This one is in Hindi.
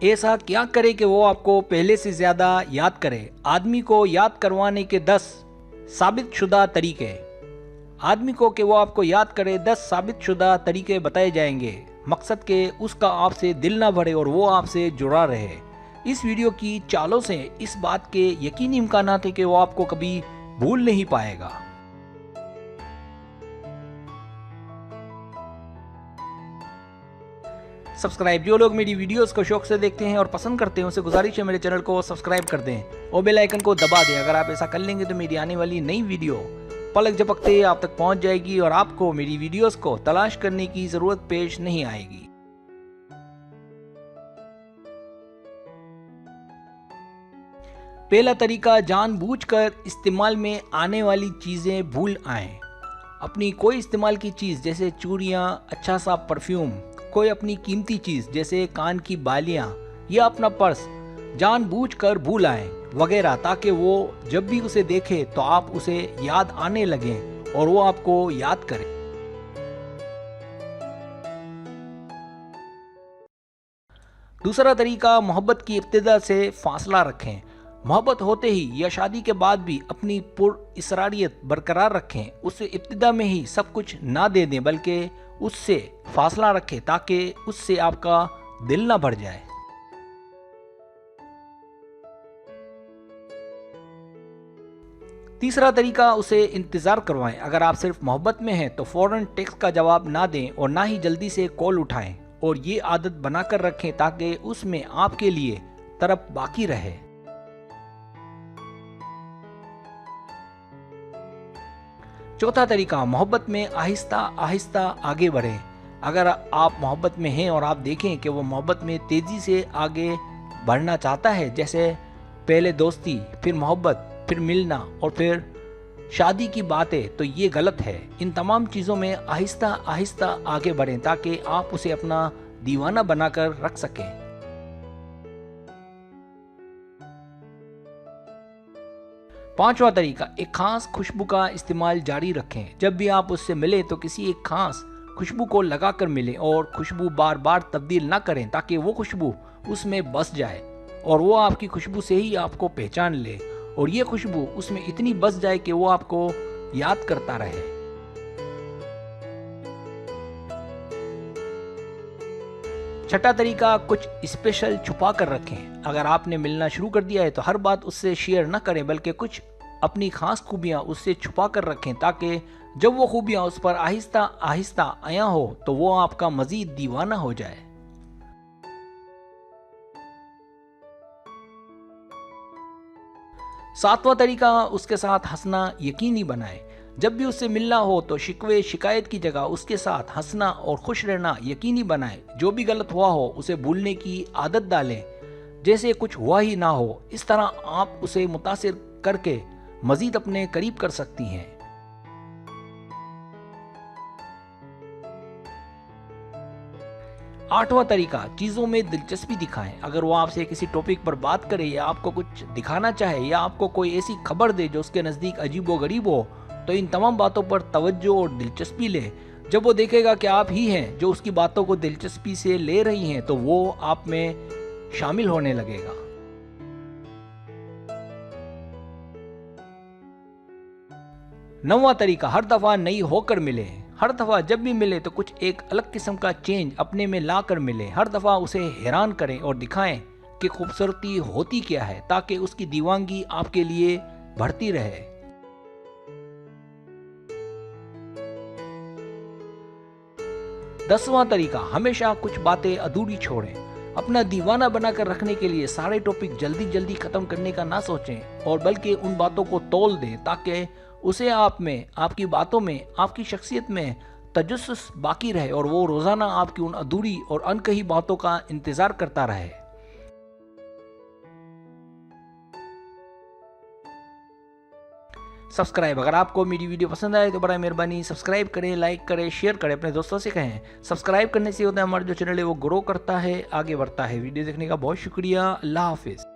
ऐसा क्या करे कि वो आपको पहले से ज्यादा याद करे। आदमी को याद करवाने के 10 साबितशुदा तरीके। आदमी को कि वो आपको याद करे 10 साबितशुदा तरीके बताए जाएंगे, मकसद के उसका आपसे दिल ना भरे और वो आपसे जुड़ा रहे। इस वीडियो की चालों से इस बात के यकीनी इम्कान है कि वो आपको कभी भूल नहीं पाएगा। सब्सक्राइब, जो लोग मेरी वीडियोस को शौक से देखते हैं और पसंद करते हैं उनसे गुजारिश है मेरे चैनल को सब्सक्राइब कर दें और बेल आइकन को दबा दें। अगर आप ऐसा कर लेंगे तो मेरी आने वाली नई वीडियो पलक झपकते आप तक पहुंच जाएगी और आपको मेरी वीडियोस को तलाश करने की जरूरत पेश नहीं आएगी। पहला तरीका, जानबूझकर इस्तेमाल में आने वाली चीजें भूल आएं। अपनी कोई इस्तेमाल की चीज जैसे चूड़ियां, अच्छा सा परफ्यूम, कोई अपनी कीमती चीज जैसे कान की बालियां या अपना पर्स जानबूझकर भूल आएं वगैरह, ताकि वो जब भी उसे देखे तो आप उसे याद आने लगें और वो आपको याद करे। दूसरा तरीका, मोहब्बत की इब्तिदा से फासला रखें। मोहब्बत होते ही या शादी के बाद भी अपनी पुरइसरारियत बरकरार रखें। उससे इब्तिदा में ही सब कुछ ना दे दें, बल्कि उससे फासला रखें ताकि उससे आपका दिल ना भर जाए। तीसरा तरीका, उसे इंतजार करवाएं। अगर आप सिर्फ मोहब्बत में हैं तो फौरन टेक्स्ट का जवाब ना दें और ना ही जल्दी से कॉल उठाएं, और ये आदत बनाकर रखें ताकि उसमें आपके लिए तरफ बाकी रहे। चौथा तरीका, मोहब्बत में आहिस्ता आहिस्ता आगे बढ़ें। अगर आप मोहब्बत में हैं और आप देखें कि वो मोहब्बत में तेजी से आगे बढ़ना चाहता है, जैसे पहले दोस्ती, फिर मोहब्बत, फिर मिलना और फिर शादी की बातें, तो ये गलत है। इन तमाम चीज़ों में आहिस्ता आहिस्ता आगे बढ़ें ताकि आप उसे अपना दीवाना बनाकर रख सकें। पांचवा तरीका, एक खास खुशबू का इस्तेमाल जारी रखें। जब भी आप उससे मिले तो किसी एक खास खुशबू को लगाकर मिलें और खुशबू बार बार तब्दील ना करें ताकि वो खुशबू उसमें बस जाए और वो आपकी खुशबू से ही आपको पहचान ले और ये खुशबू उसमें इतनी बस जाए कि वो आपको याद करता रहे। छठा तरीका, कुछ स्पेशल छुपा कर रखें। अगर आपने मिलना शुरू कर दिया है तो हर बात उससे शेयर न करें, बल्कि कुछ अपनी खास खूबियां उससे छुपा कर रखें ताकि जब वो खूबियां उस पर आहिस्ता आहिस्ता आया हो तो वो आपका मजीद दीवाना हो जाए। सातवां तरीका, उसके साथ हंसना यकीनी बनाएं। जब भी उससे मिलना हो तो शिकवे शिकायत की जगह उसके साथ हंसना और खुश रहना यकीनी बनाएं। जो भी गलत हुआ हो उसे भूलने की आदत डालें जैसे कुछ हुआ ही ना हो। इस तरह आप उसे मुतासिर करके मजीद अपने करीब कर सकती हैं। आठवां तरीका, चीज़ों में दिलचस्पी दिखाएं। अगर वो आपसे किसी टॉपिक पर बात करे या आपको कुछ दिखाना चाहे या आपको कोई ऐसी खबर दे जो उसके नज़दीक अजीबो गरीब हो, तो इन तमाम बातों पर तवज्जो और दिलचस्पी ले। जब वो देखेगा कि आप ही हैं जो उसकी बातों को दिलचस्पी से ले रही हैं तो वो आप में शामिल होने लगेगा। नौवां तरीका, हर दफा नई होकर मिले। हर दफा जब भी मिले तो कुछ एक अलग किस्म का चेंज अपने में ला कर मिले। हर दफा उसे हैरान करें और दिखाएं कि खूबसूरती होती क्या है ताकि उसकी दीवानगी आपके लिए बढ़ती रहे। 10वां तरीका, हमेशा कुछ बातें अधूरी छोड़ें। अपना दीवाना बनाकर रखने के लिए सारे टॉपिक जल्दी जल्दी खत्म करने का ना सोचें और बल्कि उन बातों को तोल दें ताकि उसे आप में, आपकी बातों में, आपकी शख्सियत में तजस्सुस बाकी रहे और वो रोजाना आपकी उन अधूरी और अनकही बातों का इंतजार करता रहे। सब्सक्राइब, अगर आपको मेरी वीडियो पसंद आए तो बड़ा मेहरबानी सब्सक्राइब करें, लाइक करें, शेयर करें, अपने दोस्तों से कहें। सब्सक्राइब करने से होता है हमारा जो चैनल है वो ग्रो करता है, आगे बढ़ता है। वीडियो देखने का बहुत शुक्रिया। अल्लाह हाफिज़।